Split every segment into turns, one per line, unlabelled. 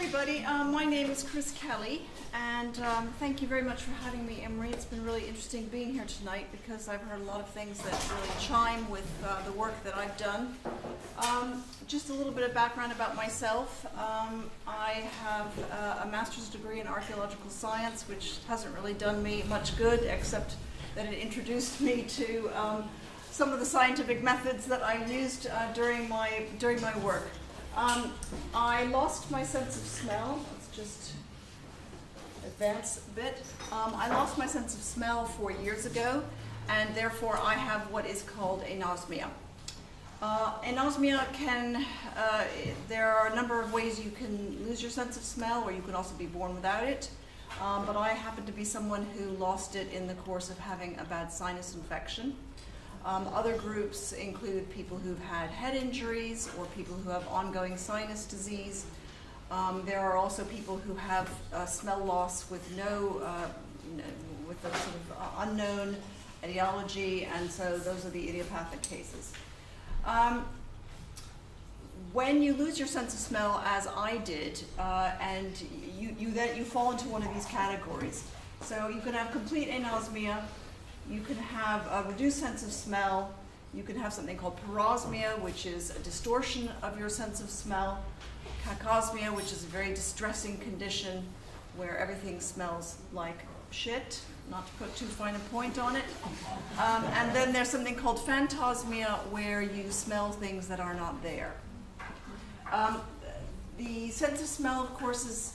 everybody. My name is Chris Kelly, and thank you very much for having me, Emery. It's been really interesting being here tonight because I've heard a lot of things that really chime with the work that I've done. Just a little bit of background about myself. I have a master's degree in archaeological science, which hasn't really done me much good, except that it introduced me to some of the scientific methods that I used during my work. I lost my sense of smell. Let's just advance a bit. I lost my sense of smell 4 years ago, and therefore I have what is called anosmia. Anosmia can, there are a number of ways you can lose your sense of smell, or you can also be born without it. But I happen to be someone who lost it in the course of having a bad sinus infection. Other groups include people who've had head injuries or people who have ongoing sinus disease. There are also people who have smell loss with with a sort of unknown etiology, and so those are the idiopathic cases. When you lose your sense of smell, as I did, and you fall into one of these categories. So you can have complete anosmia. You can have a reduced sense of smell. You can have something called parosmia, which is a distortion of your sense of smell. Cacosmia, which is a very distressing condition where everything smells like shit, not to put too fine a point on it. And then there's something called phantosmia, where you smell things that are not there. The sense of smell, of course, is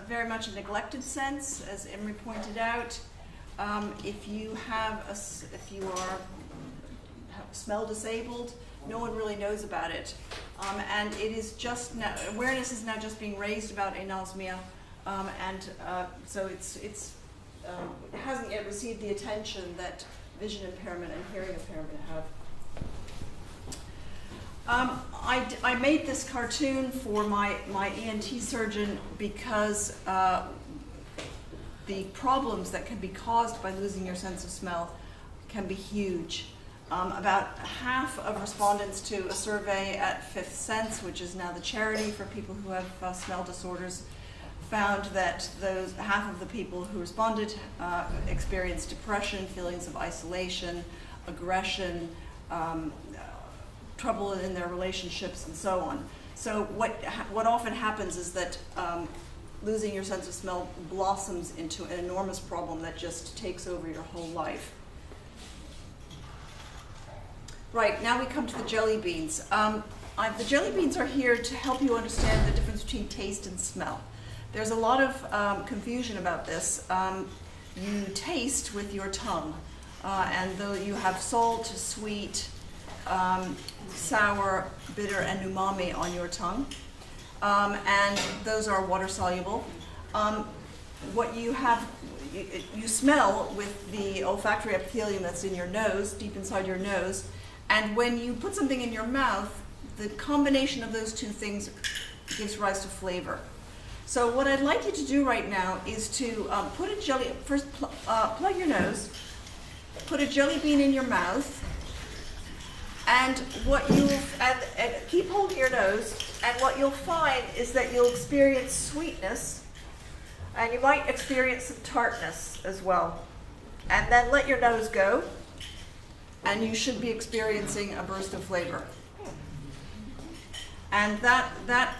very much a neglected sense, as Emery pointed out. If you are smell disabled, no one really knows about it, and it is just now, awareness is now just being raised about anosmia, so it hasn't yet received the attention that vision impairment and hearing impairment have. I made this cartoon for my ENT surgeon because the problems that can be caused by losing your sense of smell can be huge. About half of respondents to a survey at Fifth Sense, which is now the charity for people who have smell disorders, found that half of the people who responded experienced depression, feelings of isolation, aggression, trouble in their relationships, and so on. So what often happens is that losing your sense of smell blossoms into an enormous problem that just takes over your whole life. Right, now we come to the jelly beans. The jelly beans are here to help you understand the difference between taste and smell. There's a lot of confusion about this. You taste with your tongue, and though you have salt, sweet, sour, bitter, and umami on your tongue. And those are water soluble. What you have, you smell with the olfactory epithelium that's in your nose, deep inside your nose, and when you put something in your mouth, the combination of those two things gives rise to flavor. So what I'd like you to do right now is to plug your nose, put a jelly bean in your mouth, and keep holding your nose, and what you'll find is that you'll experience sweetness, and you might experience some tartness as well. And then let your nose go, and you should be experiencing a burst of flavor. And that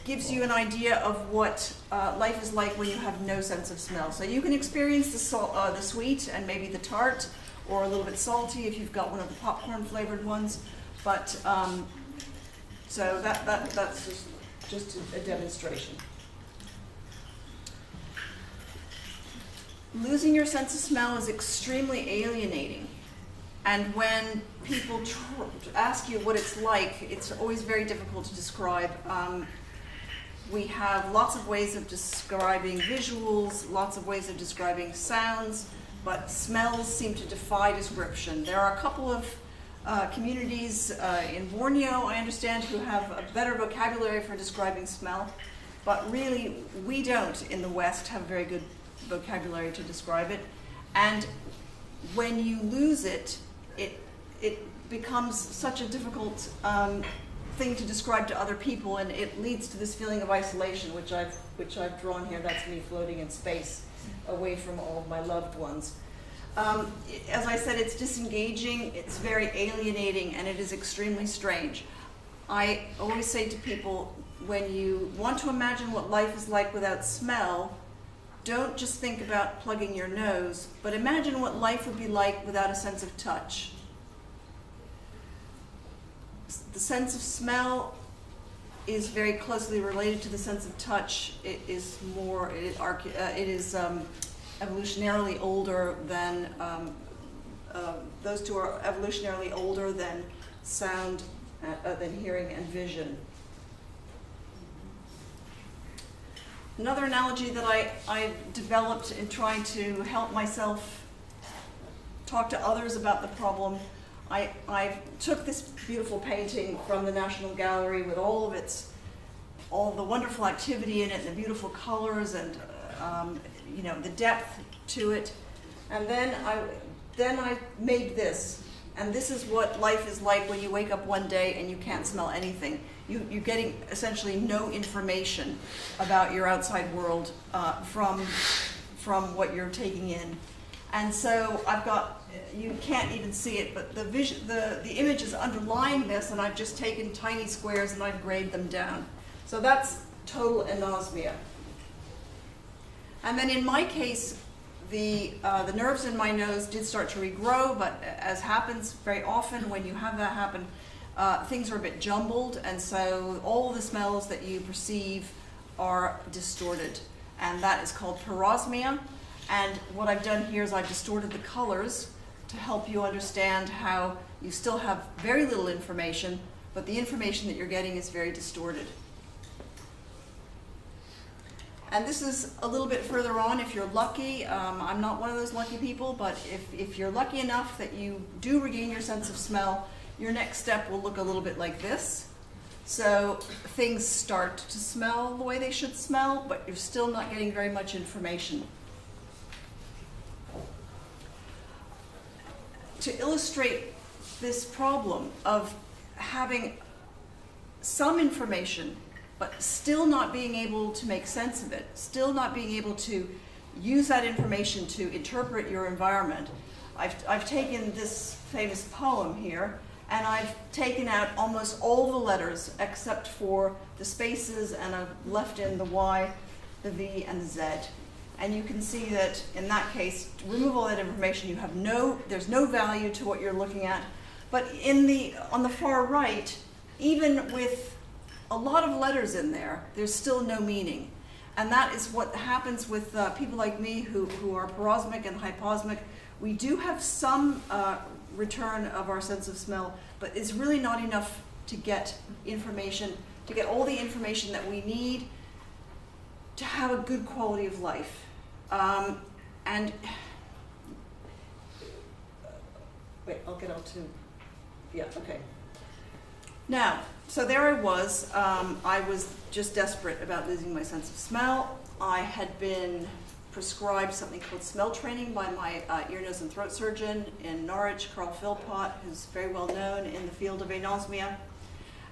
gives you an idea of what life is like when you have no sense of smell. So you can experience the sweet and maybe the tart, or a little bit salty if you've got one of the popcorn flavored ones, but so that's just a demonstration. Losing your sense of smell is extremely alienating, and when people ask you what it's like, it's always very difficult to describe. We have lots of ways of describing visuals, lots of ways of describing sounds, but smells seem to defy description. There are a couple of communities in Borneo, I understand, who have a better vocabulary for describing smell, but really we don't in the West have a very good vocabulary to describe it. And when you lose it, it becomes such a difficult thing to describe to other people, and it leads to this feeling of isolation, which I've drawn here. That's me floating in space, away from all of my loved ones. As I said, it's disengaging, it's very alienating, and it is extremely strange. I always say to people, when you want to imagine what life is like without smell, don't just think about plugging your nose, but imagine what life would be like without a sense of touch. The sense of smell is very closely related to the sense of touch. It is evolutionarily older than, those two are evolutionarily older than sound, than hearing and vision. Another analogy that I developed in trying to help myself talk to others about the problem, I took this beautiful painting from the National Gallery with all the wonderful activity in it, and the beautiful colors, and the depth to it, and then I made this, and this is what life is like when you wake up one day and you can't smell anything. You're getting essentially no information about your outside world from what you're taking in. And so I've got, you can't even see it, but the image is underlying this, and I've just taken tiny squares and I've grayed them down. So that's total anosmia. And then in my case, the nerves in my nose did start to regrow, but as happens very often when you have that happen, things are a bit jumbled, and so all the smells that you perceive are distorted, and that is called parosmia. And what I've done here is I've distorted the colors to help you understand how you still have very little information, but the information that you're getting is very distorted. And this is a little bit further on if you're lucky. I'm not one of those lucky people, but if you're lucky enough that you do regain your sense of smell, your next step will look a little bit like this. So things start to smell the way they should smell, but you're still not getting very much information. To illustrate this problem of having some information but still not being able to make sense of it, still not being able to use that information to interpret your environment, I've taken this famous poem here, and I've taken out almost all the letters except for the spaces, and I've left in the Y, the V, and the Z. And you can see that in that case, to remove all that information, there's no value to what you're looking at. But on the far right, even with a lot of letters in there, there's still no meaning. And that is what happens with people like me who are parosmic and hyposmic. We do have some return of our sense of smell, but it's really not enough to get information, to get all the information that we need to have a good quality of life. And wait, I'll get on to, yeah, okay. Now, so there I was just desperate about losing my sense of smell. I had been prescribed something called smell training by my ear, nose, and throat surgeon in Norwich, Carl Philpott, who's very well known in the field of anosmia.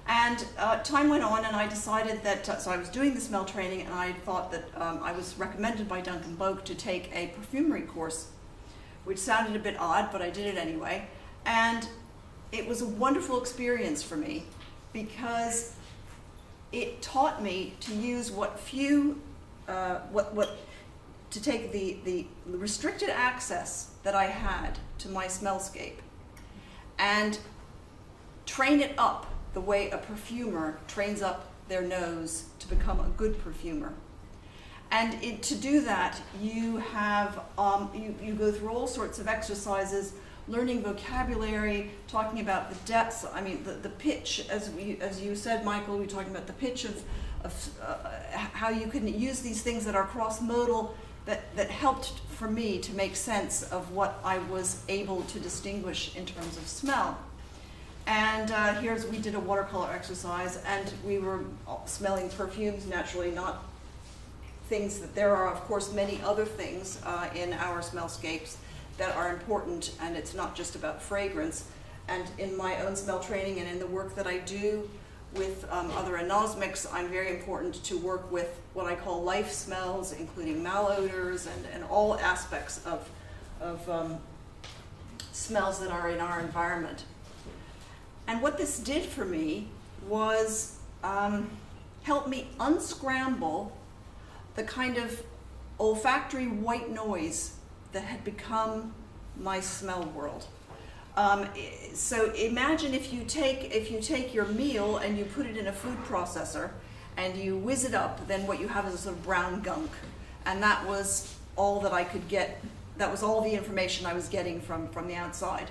And time went on, and I decided that, so I was doing the smell training, and I thought that I was recommended by Duncan Boak to take a perfumery course, which sounded a bit odd, but I did it anyway. And it was a wonderful experience for me because it taught me to use to take the restricted access that I had to my smellscape and train it up the way a perfumer trains up their nose to become a good perfumer. And to do that, you have you go through all sorts of exercises, learning vocabulary, talking about the depths. I mean, the pitch, as you said, Michael, we were talking about the pitch of how you can use these things that are cross-modal that helped for me to make sense of what I was able to distinguish in terms of smell. And we did a watercolor exercise, and we were smelling perfumes naturally, not things that there are, of course, many other things in our smellscapes that are important, and it's not just about fragrance. And in my own smell training and in the work that I do, with other anosmics, I'm very important to work with what I call life smells, including malodors and all aspects of smells that are in our environment. And what this did for me was help me unscramble the kind of olfactory white noise that had become my smell world. So imagine if you take your meal and you put it in a food processor and you whiz it up, then what you have is a sort of brown gunk. And that was all that I could get. That was all the information I was getting from the outside.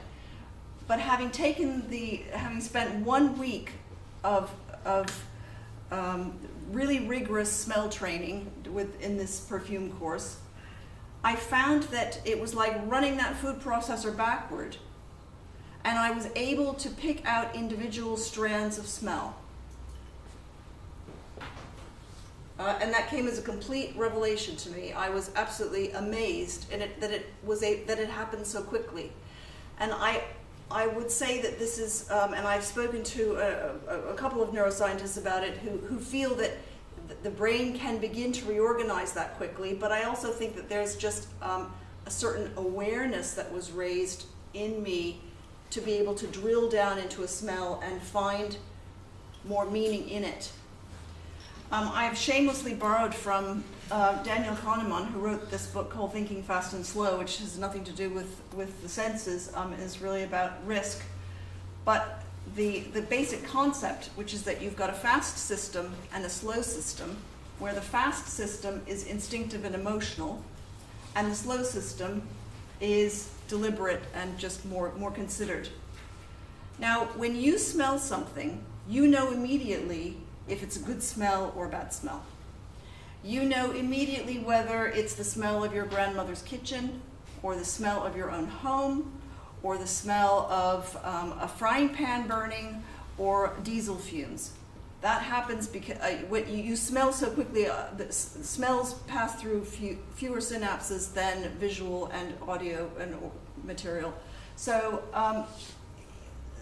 But having spent 1 week of really rigorous smell training in this perfume course, I found that it was like running that food processor backward, and I was able to pick out individual strands of smell. And that came as a complete revelation to me. I was absolutely amazed that it happened so quickly. And I would say that this is, and I've spoken to a couple of neuroscientists about it who feel that the brain can begin to reorganize that quickly, but I also think that there's just a certain awareness that was raised in me to be able to drill down into a smell and find more meaning in it. I have shamelessly borrowed from Daniel Kahneman, who wrote this book called Thinking Fast and Slow, which has nothing to do with the senses, is really about risk. But the basic concept, which is that you've got a fast system and a slow system, where the fast system is instinctive and emotional, and the slow system is deliberate and just more considered. Now, when you smell something, you know immediately if it's a good smell or a bad smell. You know immediately whether it's the smell of your grandmother's kitchen, or the smell of your own home, or the smell of a frying pan burning, or diesel fumes. That happens because when you smell so quickly, the smells pass through fewer synapses than visual and audio and material. So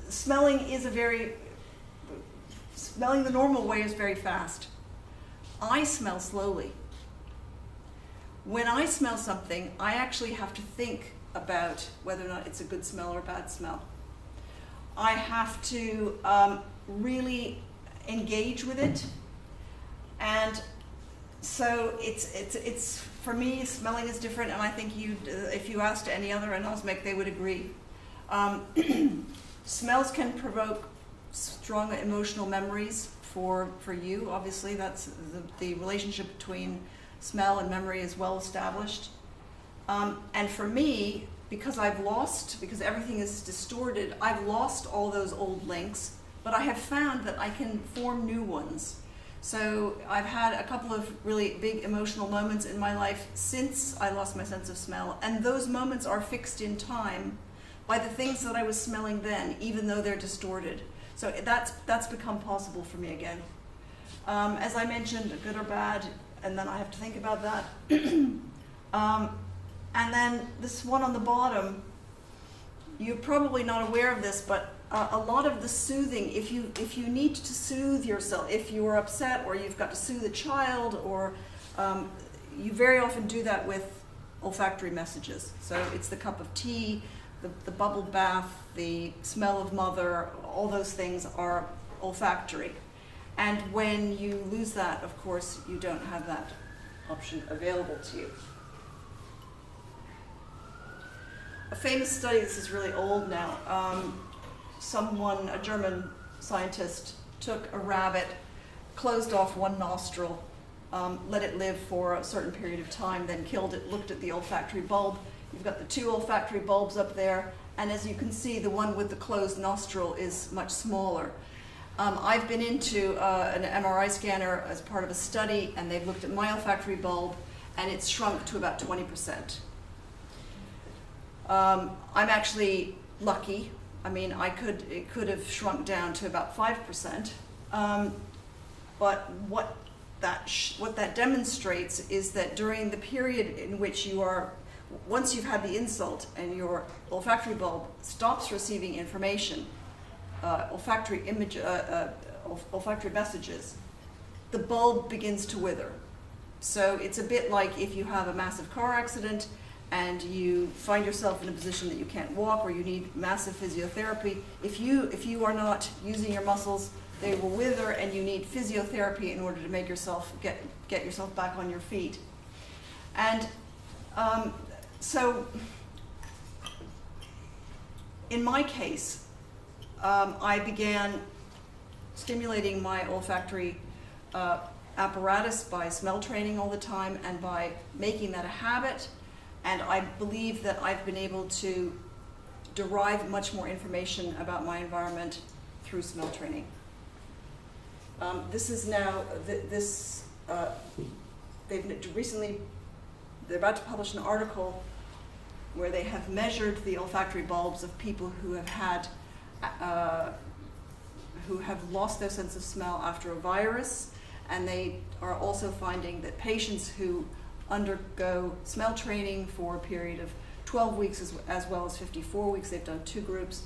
smelling the normal way is very fast. I smell slowly. When I smell something, I actually have to think about whether or not it's a good smell or a bad smell. I have to really engage with it, and so it's for me, smelling is different, and I think if you asked any other anosmic, they would agree. Smells can provoke strong emotional memories for you. Obviously, that's the relationship between smell and memory is well established. And for me, because everything is distorted, I've lost all those old links, but I have found that I can form new ones. So I've had a couple of really big emotional moments in my life since I lost my sense of smell, and those moments are fixed in time by the things that I was smelling then, even though they're distorted. So that's become possible for me again. As I mentioned, good or bad, and then I have to think about that. And then this one on the bottom, you're probably not aware of this, but a lot of the soothing, if you need to soothe yourself, if you are upset or you've got to soothe a child, or you very often do that with olfactory messages. So it's the cup of tea, the bubble bath, the smell of mother, all those things are olfactory. And when you lose that, of course, you don't have that option available to you. A famous study, this is really old now, a German scientist, took a rabbit, closed off one nostril, let it live for a certain period of time, then killed it, looked at the olfactory bulb. You've got the two olfactory bulbs up there, and as you can see, the one with the closed nostril is much smaller. I've been into an MRI scanner as part of a study, and they've looked at my olfactory bulb, and it's shrunk to about 20%. I'm actually lucky. I mean, it could have shrunk down to about 5%. But what that demonstrates is that during the period in which once you've had the insult and your olfactory bulb stops receiving information, olfactory messages, the bulb begins to wither. So it's a bit like if you have a massive car accident and you find yourself in a position that you can't walk or you need massive physiotherapy. If you are not using your muscles, they will wither, and you need physiotherapy in order to make yourself get yourself back on your feet. And so in my case, I began stimulating my olfactory apparatus by smell training all the time and by making that a habit. And I believe that I've been able to derive much more information about my environment through smell training. This is now, they're about to publish an article where they have measured the olfactory bulbs of people who have lost their sense of smell after a virus, and they are also finding that patients who undergo smell training for a period of 12 weeks as well as 54 weeks, they've done 2 groups,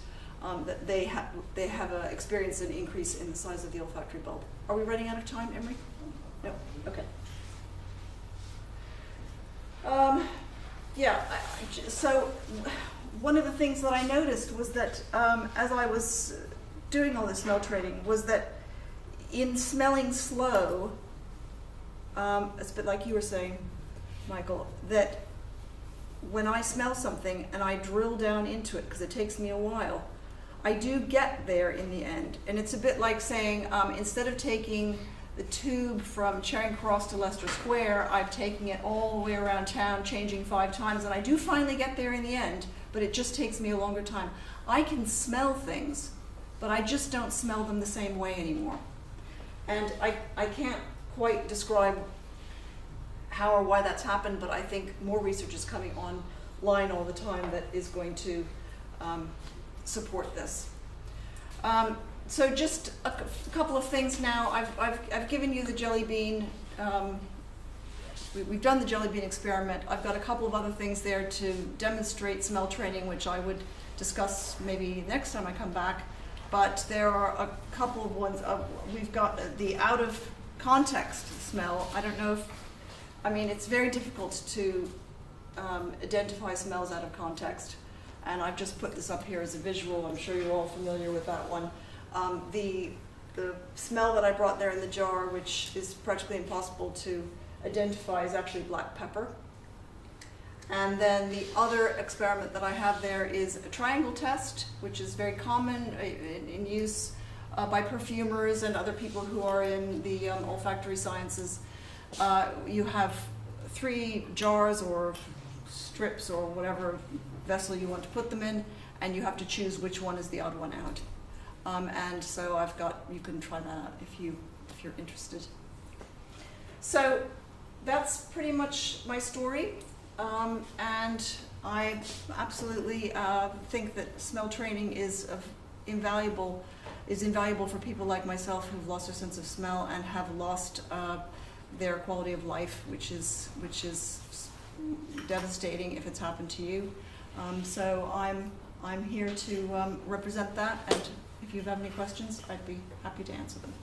that they have experienced an increase in the size of the olfactory bulb. Are we running out of time, Emery? No? Okay. So one of the things that I noticed was that as I was doing all this smell training was that in smelling slow, it's a bit like you were saying, Michael, that when I smell something and I drill down into it, because it takes me a while, I do get there in the end. And it's a bit like saying, instead of taking the tube from Charing Cross to Leicester Square, I'm taking it all the way around town, changing 5 times, and I do finally get there in the end, but it just takes me a longer time. I can smell things, but I just don't smell them the same way anymore. And I can't quite describe how or why that's happened, but I think more research is coming online all the time that is going to support this. So just a couple of things now. I've given you the jelly bean. We've done the jelly bean experiment. I've got a couple of other things there to demonstrate smell training, which I would discuss maybe next time I come back. But there are a couple of ones. We've got the out of context smell. I don't know if, it's very difficult to identify smells out of context. And I've just put this up here as a visual. I'm sure you're all familiar with that one. The smell that I brought there in the jar, which is practically impossible to identify, is actually black pepper. And then the other experiment that I have there is a triangle test, which is very common in use by perfumers and other people who are in the olfactory sciences. You have 3 jars or strips or whatever vessel you want to put them in, and you have to choose which one is the odd one out. And so you can try that out if you're interested. So that's pretty much my story. And I absolutely think that smell training is invaluable for people like myself who've lost their sense of smell and have lost their quality of life, which is devastating if it's happened to you. So I'm here to represent that, and if you have any questions, I'd be happy to answer them.